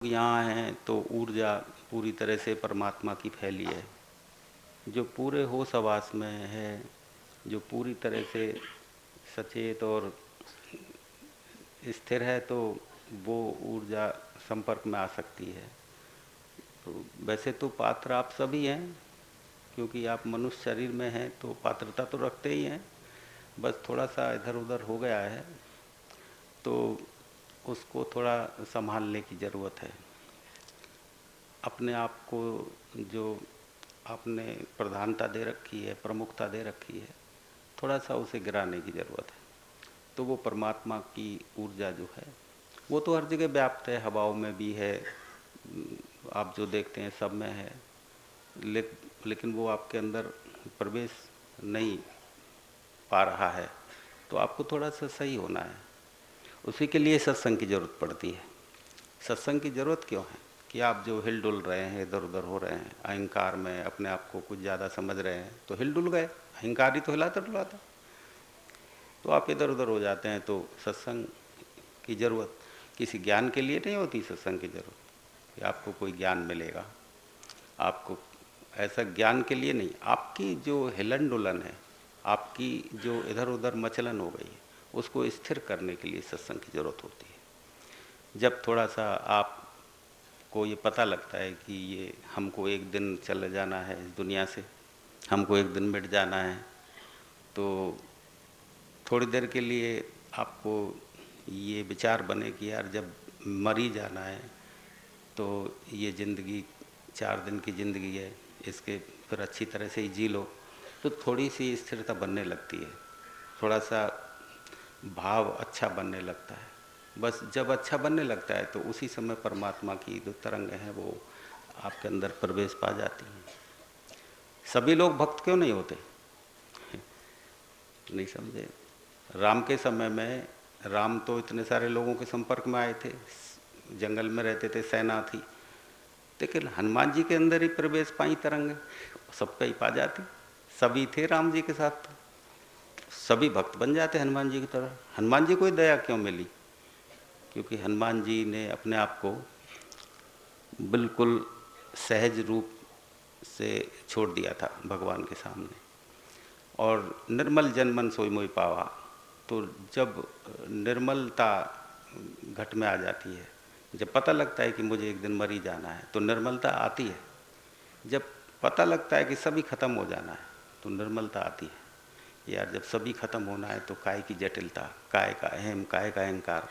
यहाँ हैं तो ऊर्जा पूरी तरह से परमात्मा की फैली है, जो पूरे होश आवास में है, जो पूरी तरह से सचेत और स्थिर है, तो वो ऊर्जा संपर्क में आ सकती है। तो वैसे तो पात्र आप सभी हैं, क्योंकि आप मनुष्य शरीर में हैं तो पात्रता तो रखते ही हैं, बस थोड़ा सा इधर उधर हो गया है तो उसको थोड़ा संभालने की ज़रूरत है। अपने आप को जो आपने प्रधानता दे रखी है, प्रमुखता दे रखी है, थोड़ा सा उसे गिराने की ज़रूरत है। तो वो परमात्मा की ऊर्जा जो है वो तो हर जगह व्याप्त है, हवाओं में भी है, आप जो देखते हैं सब में है, लेकिन वो आपके अंदर प्रवेश नहीं पा रहा है, तो आपको थोड़ा सा सही होना है। उसी के लिए सत्संग की ज़रूरत पड़ती है। सत्संग की ज़रूरत क्यों है कि आप जो हिल डुल रहे हैं, इधर उधर हो रहे हैं, अहंकार में अपने आप को कुछ ज़्यादा समझ रहे हैं तो हिल डुल गए, अहंकार ही तो हिलाता डुलाता, तो आप इधर उधर हो जाते हैं। तो सत्संग की ज़रूरत किसी ज्ञान के लिए नहीं होती, सत्संग की ज़रूरत कि आपको कोई ज्ञान मिलेगा, आपको ऐसा ज्ञान के लिए नहीं, आपकी जो हिलन डुलन है, आपकी जो इधर उधर मचलन हो गई है, उसको स्थिर करने के लिए सत्संग की ज़रूरत होती है। जब थोड़ा सा आपको ये पता लगता है कि ये हमको एक दिन चले जाना है इस दुनिया से, हमको एक दिन मिट जाना है, तो थोड़ी देर के लिए आपको ये विचार बने कि यार जब मर ही जाना है तो ये ज़िंदगी 4 दिन की ज़िंदगी है, इसके फिर अच्छी तरह से ही जी लो, तो थोड़ी सी स्थिरता बनने लगती है, थोड़ा सा भाव अच्छा बनने लगता है। बस जब अच्छा बनने लगता है तो उसी समय परमात्मा की जो तरंग हैं वो आपके अंदर प्रवेश पा जाती हैं। सभी लोग भक्त क्यों नहीं होते? नहीं समझे? राम के समय में राम तो इतने सारे लोगों के संपर्क में आए थे, जंगल में रहते थे, सेना थी, लेकिन हनुमान जी के अंदर ही प्रवेश पाई तरंग, सब पे ही पा जाती। सभी थे राम जी के साथ, तो सभी भक्त बन जाते हनुमान जी की तरह। हनुमान जी को ही दया क्यों मिली? क्योंकि हनुमान जी ने अपने आप को बिल्कुल सहज रूप से छोड़ दिया था भगवान के सामने, और निर्मल जन मन सोई मोई पावा। तो जब निर्मलता घट में आ जाती है, जब पता लगता है कि मुझे एक दिन मर ही जाना है, तो निर्मलता आती है। जब पता लगता है कि सभी खत्म हो जाना है, तो निर्मलता आती है। यार जब सभी खत्म होना है तो काय की जटिलता, काय का अहम, काय का अहंकार।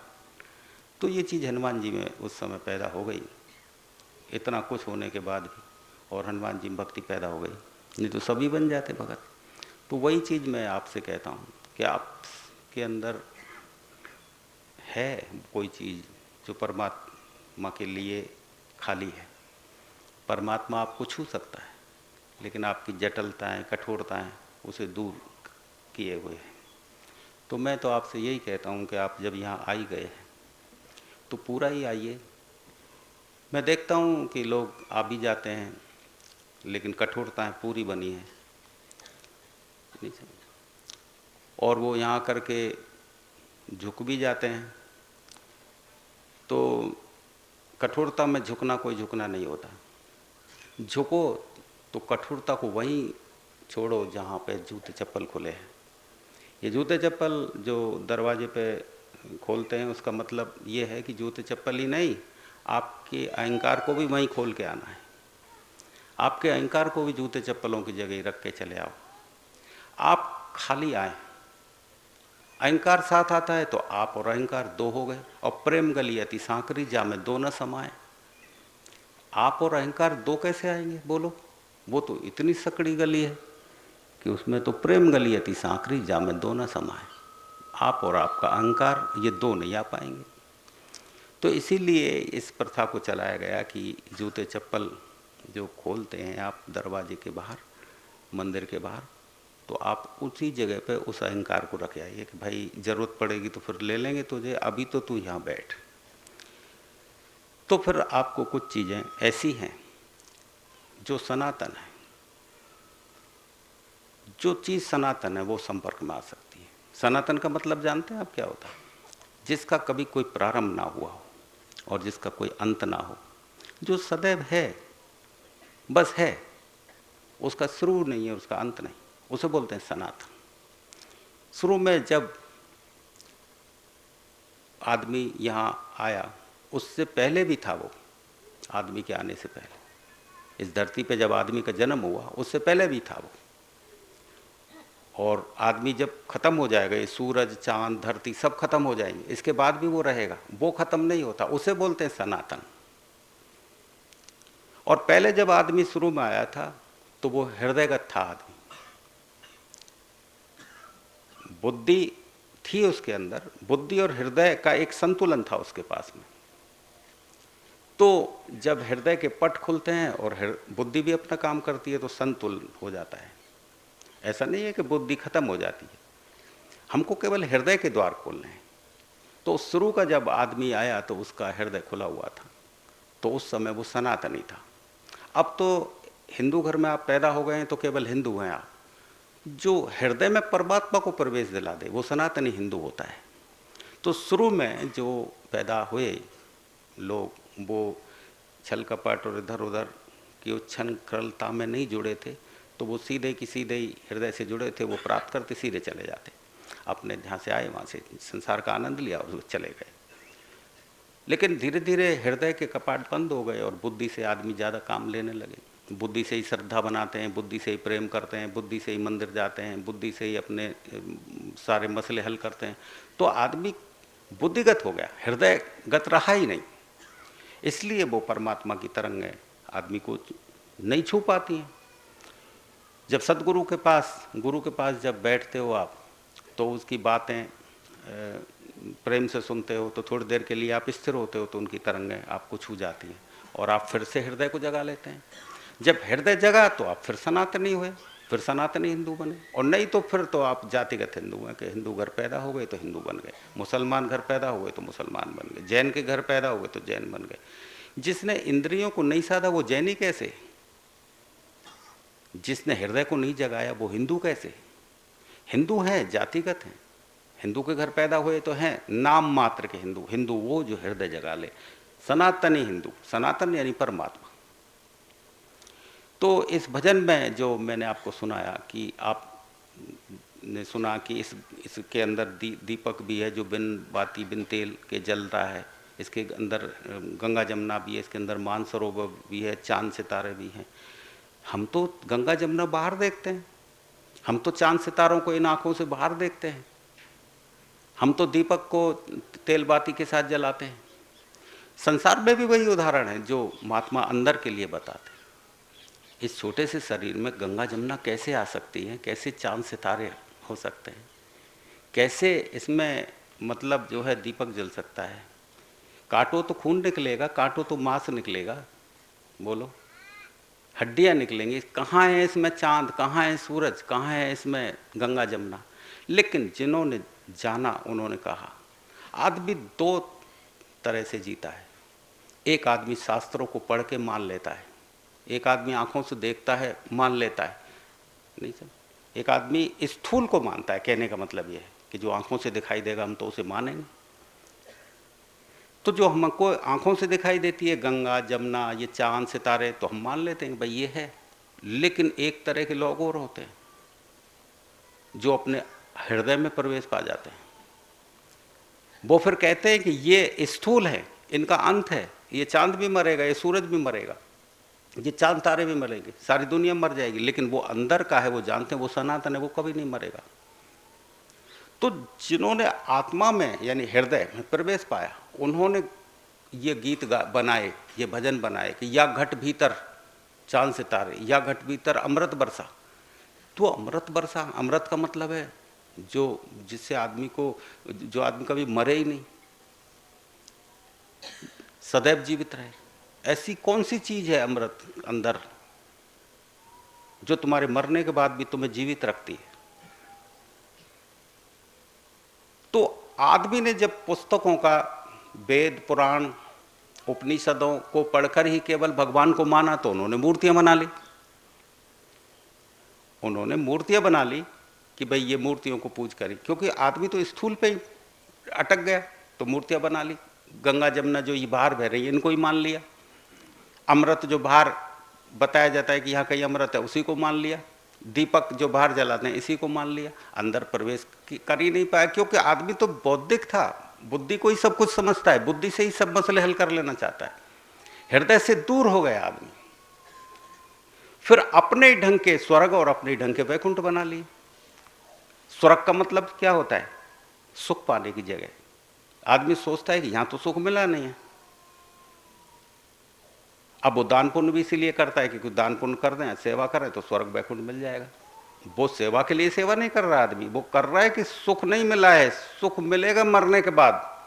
तो ये चीज़ हनुमान जी में उस समय पैदा हो गई, इतना कुछ होने के बाद भी, और हनुमान जी में भक्ति पैदा हो गई, नहीं तो सभी बन जाते भगत। तो वही चीज़ मैं आपसे कहता हूँ कि आपके अंदर है कोई चीज़ जो परमात्मा के लिए खाली है। परमात्मा आपको छू सकता है, लेकिन आपकी जटिलताएं, कठोरताएं उसे दूर किए हुए हैं। तो मैं तो आपसे यही कहता हूँ कि आप जब यहाँ आ ही गए हैं तो पूरा ही आइए। मैं देखता हूँ कि लोग आ भी जाते हैं लेकिन कठोरताएं पूरी बनी हैं, नहीं समझ, और वो यहाँ करके झुक भी जाते हैं। तो कठोरता में झुकना कोई झुकना नहीं होता। झुको तो कठोरता को वहीं छोड़ो जहाँ पे जूते चप्पल खुले हैं। ये जूते चप्पल जो दरवाजे पे खोलते हैं, उसका मतलब ये है कि जूते चप्पल ही नहीं, आपके अहंकार को भी वहीं खोल के आना है। आपके अहंकार को भी जूते चप्पलों की जगह रख के चले आओ। आप खाली आए, अहंकार साथ आता है तो आप और अहंकार दो हो गए। और प्रेम गली अति सांकरी, जा में दो न समाए। आप और अहंकार दो कैसे आएंगे बोलो? वो तो इतनी सकड़ी गली है कि उसमें तो प्रेम गली अति सांकरी, जा में दो न समाए। आप और आपका अहंकार ये दो नहीं आ पाएंगे। तो इसीलिए इस प्रथा को चलाया गया कि जूते चप्पल जो खोलते हैं आप दरवाजे के बाहर, मंदिर के बाहर, तो आप उसी जगह पे उस अहंकार को रख आइए कि भाई ज़रूरत पड़ेगी तो फिर ले लेंगे तुझे, अभी तो तू यहाँ बैठ। तो फिर आपको कुछ चीज़ें ऐसी हैं जो सनातन है, जो चीज़ सनातन है वो संपर्क में आ सकती है। सनातन का मतलब जानते हैं आप क्या होता है? जिसका कभी कोई प्रारंभ ना हुआ हो और जिसका कोई अंत ना हो, जो सदैव है, बस है, उसका शुरू नहीं है, उसका अंत नहीं, उसे बोलते हैं सनातन। शुरू में जब आदमी यहाँ आया, उससे पहले भी था वो, आदमी के आने से पहले इस धरती पे जब आदमी का जन्म हुआ उससे पहले भी था वो। और आदमी जब खत्म हो जाएगा, ये सूरज चांद धरती सब खत्म हो जाएंगे, इसके बाद भी वो रहेगा, वो खत्म नहीं होता, उसे बोलते हैं सनातन। और पहले जब आदमी शुरू में आया था तो वो हृदयगत था आदमी, बुद्धि थी उसके अंदर, बुद्धि और हृदय का एक संतुलन था उसके पास में। तो जब हृदय के पट खुलते हैं और बुद्धि भी अपना काम करती है तो संतुलन हो जाता है। ऐसा नहीं है कि बुद्धि खत्म हो जाती है, हमको केवल हृदय के द्वार खोलने हैं। तो शुरू का जब आदमी आया तो उसका हृदय खुला हुआ था, तो उस समय वो सनातनी था। अब तो हिंदू घर में आप पैदा हो गए हैं तो केवल हिंदू हैं आप। जो हृदय में परमात्मा को प्रवेश दिला दे वो सनातनी हिंदू होता है। तो शुरू में जो पैदा हुए लोग, वो छल कपट और इधर उधर की उच्छन क्रलता में नहीं जुड़े थे, तो वो सीधे की सीधे ही हृदय से जुड़े थे, वो प्राप्त करते सीधे चले जाते, अपने जहाँ से आए वहाँ से संसार का आनंद लिया और चले गए। लेकिन धीरे धीरे हृदय के कपाट बंद हो गए और बुद्धि से आदमी ज़्यादा काम लेने लगे। बुद्धि से ही श्रद्धा बनाते हैं, बुद्धि से ही प्रेम करते हैं, बुद्धि से ही मंदिर जाते हैं, बुद्धि से ही अपने सारे मसले हल करते हैं। तो आदमी बुद्धिगत हो गया, हृदयगत रहा ही नहीं। इसलिए वो परमात्मा की तरंगें आदमी को नहीं छू पाती हैं। जब सदगुरु के पास, गुरु के पास जब बैठते हो आप, तो उसकी बातें प्रेम से सुनते हो, तो थोड़ी देर के लिए आप स्थिर होते हो, तो उनकी तरंगें आपको छू जाती हैं और आप फिर से हृदय को जगा लेते हैं। जब हृदय जगा तो आप फिर सनातनी हुए, फिर सनातनी हिंदू बने। और नहीं तो फिर तो आप जातिगत हिंदू हैं कि हिंदू घर पैदा हो गए तो हिंदू बन गए, मुसलमान घर पैदा हो गए तो मुसलमान बन गए, जैन के घर पैदा हो गए तो जैन बन गए। जिसने इंद्रियों को नहीं साधा वो जैनी कैसे? जिसने हृदय को नहीं जगाया वो हिंदू कैसे? हिंदू हैं, जातिगत हैं, हिंदू के घर पैदा हुए तो हैं, नाम मात्र के हिंदू। हिंदू वो जो हृदय जगा ले, सनातनी हिंदू। सनातन यानी परमात्मा। तो इस भजन में जो मैंने आपको सुनाया कि आपने सुना कि इसके अंदर दीपक भी है जो बिन बाती बिन तेल के जल रहा है, इसके अंदर गंगा जमुना भी है, इसके अंदर मानसरोवर भी है, चांद सितारे भी हैं। हम तो गंगा जमुना बाहर देखते हैं, हम तो चांद सितारों को इन आँखों से बाहर देखते हैं, हम तो दीपक को तेल बाती के साथ जलाते हैं। संसार में भी वही उदाहरण है जो महात्मा अंदर के लिए बताते हैं। इस छोटे से शरीर में गंगा जमुना कैसे आ सकती है, कैसे चांद सितारे हो सकते हैं, कैसे इसमें मतलब जो है दीपक जल सकता है। काटो तो खून निकलेगा, काटो तो मांस निकलेगा, बोलो हड्डियाँ निकलेंगी। कहाँ है इसमें चांद, कहाँ है सूरज, कहाँ है इसमें गंगा जमुना? लेकिन जिन्होंने जाना उन्होंने कहा। आदमी दो तरह से जीता है। एक आदमी शास्त्रों को पढ़ के मान लेता है, एक आदमी आंखों से देखता है मान लेता है, नहीं सर। एक आदमी स्थूल को मानता है, कहने का मतलब यह है कि जो आंखों से दिखाई देगा हम तो उसे मानेंगे। तो जो हमको आंखों से दिखाई देती है गंगा जमुना, ये चांद सितारे, तो हम मान लेते हैं भाई ये है। लेकिन एक तरह के लोग और होते हैं जो अपने हृदय में प्रवेश पा जाते हैं। वो फिर कहते हैं कि ये स्थूल है, इनका अंत है, ये चांद भी मरेगा, ये सूरज भी मरेगा, ये चांद तारे भी मरेंगे, सारी दुनिया मर जाएगी, लेकिन वो अंदर का है, वो जानते हैं, वो सनातन है, वो कभी नहीं मरेगा। तो जिन्होंने आत्मा में यानी हृदय में प्रवेश पाया, उन्होंने ये गीत बनाए, ये भजन बनाए कि या घट भीतर चांद सितारे, या घट भीतर अमृत बरसा। तो अमृत बरसा, अमृत का मतलब है जो जिससे आदमी को, जो आदमी कभी मरे ही नहीं, सदैव जीवित रहे। ऐसी कौन सी चीज है अमृत अंदर जो तुम्हारे मरने के बाद भी तुम्हें जीवित रखती है? तो आदमी ने जब पुस्तकों का, वेद पुराण उपनिषदों को पढ़कर ही केवल भगवान को माना, तो उन्होंने मूर्तियां बना ली। उन्होंने मूर्तियां बना ली कि भाई ये मूर्तियों को पूज करी, क्योंकि आदमी तो स्थूल पे ही अटक गया, तो मूर्तियां बना ली। गंगा जमुना जो ये बाहर बह रही है इनको ही मान लिया, अमृत जो बाहर बताया जाता है कि यहाँ कहीं अमृत है उसी को मान लिया, दीपक जो बाहर जलाते हैं इसी को मान लिया, अंदर प्रवेश कर ही नहीं पाया, क्योंकि आदमी तो बौद्धिक था, बुद्धि को ही सब कुछ समझता है, बुद्धि से ही सब मसले हल कर लेना चाहता है, हृदय से दूर हो गया आदमी। फिर अपने ढंग के स्वर्ग और अपने ढंग के वैकुंठ बना लिए। स्वर्ग का मतलब क्या होता है? सुख पाने की जगह। आदमी सोचता है कि यहां तो सुख मिला नहीं है, अब वो दान पुण्य भी इसीलिए करता है कि कुछ दान पुण्य कर दें, सेवा करें तो स्वर्ग वैकुंठ मिल जाएगा। वो सेवा के लिए सेवा नहीं कर रहा आदमी, वो कर रहा है कि सुख नहीं मिला है, सुख मिलेगा मरने के बाद।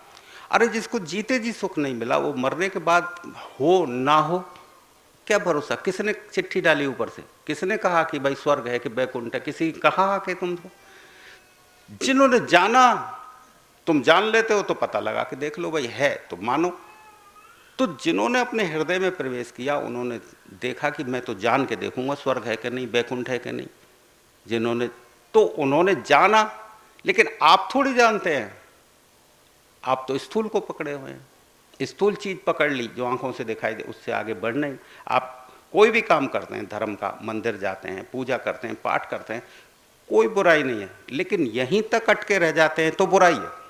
अरे जिसको जीते जी सुख नहीं मिला वो मरने के बाद हो ना हो क्या भरोसा? किसने चिट्ठी डाली ऊपर से? किसने कहा कि भाई स्वर्ग है कि वैकुंठ है? किसी कहा कि तुमको? जिन्होंने जाना, तुम जान लेते हो तो पता लगा के देख लो, भाई है तो मानो। तो जिन्होंने अपने हृदय में प्रवेश किया उन्होंने देखा कि मैं तो जान के देखूंगा स्वर्ग है कि नहीं, वैकुंठ है कि नहीं। जिन्होंने, तो उन्होंने जाना। लेकिन आप थोड़ी जानते हैं, आप तो स्थूल को पकड़े हुए हैं, स्थूल चीज पकड़ ली जो आंखों से दिखाई दे, उससे आगे बढ़ नहीं। आप कोई भी काम करते हैं धर्म का, मंदिर जाते हैं, पूजा करते हैं, पाठ करते हैं, कोई बुराई नहीं है, लेकिन यहीं तक अटके रह जाते हैं तो बुराई है।